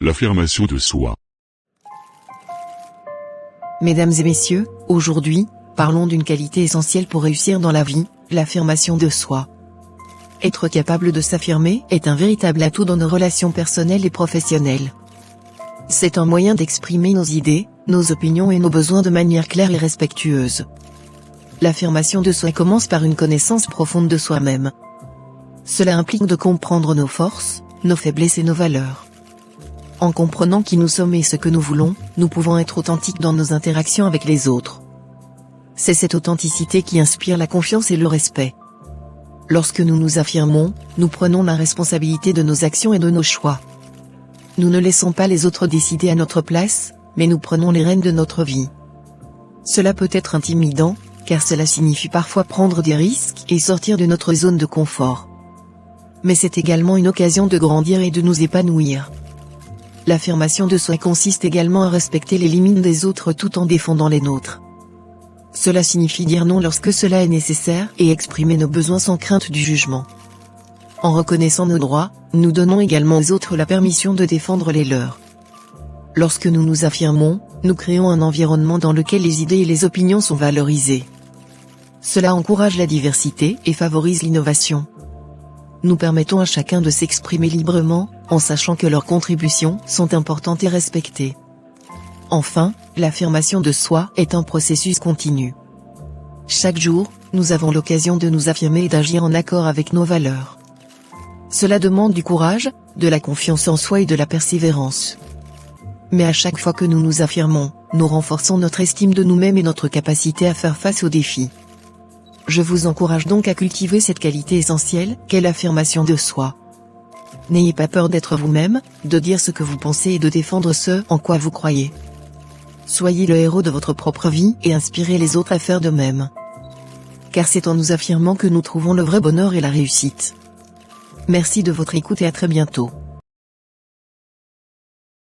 L'affirmation de soi. Mesdames et messieurs, aujourd'hui, parlons d'une qualité essentielle pour réussir dans la vie, l'affirmation de soi. Être capable de s'affirmer est un véritable atout dans nos relations personnelles et professionnelles. C'est un moyen d'exprimer nos idées, nos opinions et nos besoins de manière claire et respectueuse. L'affirmation de soi commence par une connaissance profonde de soi-même. Cela implique de comprendre nos forces, nos faiblesses et nos valeurs. En comprenant qui nous sommes et ce que nous voulons, nous pouvons être authentiques dans nos interactions avec les autres. C'est cette authenticité qui inspire la confiance et le respect. Lorsque nous nous affirmons, nous prenons la responsabilité de nos actions et de nos choix. Nous ne laissons pas les autres décider à notre place, mais nous prenons les rênes de notre vie. Cela peut être intimidant, car cela signifie parfois prendre des risques et sortir de notre zone de confort. Mais c'est également une occasion de grandir et de nous épanouir. L'affirmation de soi consiste également à respecter les limites des autres tout en défendant les nôtres. Cela signifie dire non lorsque cela est nécessaire et exprimer nos besoins sans crainte du jugement. En reconnaissant nos droits, nous donnons également aux autres la permission de défendre les leurs. Lorsque nous nous affirmons, nous créons un environnement dans lequel les idées et les opinions sont valorisées. Cela encourage la diversité et favorise l'innovation. Nous permettons à chacun de s'exprimer librement, en sachant que leurs contributions sont importantes et respectées. Enfin, l'affirmation de soi est un processus continu. Chaque jour, nous avons l'occasion de nous affirmer et d'agir en accord avec nos valeurs. Cela demande du courage, de la confiance en soi et de la persévérance. Mais à chaque fois que nous nous affirmons, nous renforçons notre estime de nous-mêmes et notre capacité à faire face aux défis. Je vous encourage donc à cultiver cette qualité essentielle qu'est l'affirmation de soi. N'ayez pas peur d'être vous-même, de dire ce que vous pensez et de défendre ce en quoi vous croyez. Soyez le héros de votre propre vie et inspirez les autres à faire de même. Car c'est en nous affirmant que nous trouvons le vrai bonheur et la réussite. Merci de votre écoute et à très bientôt.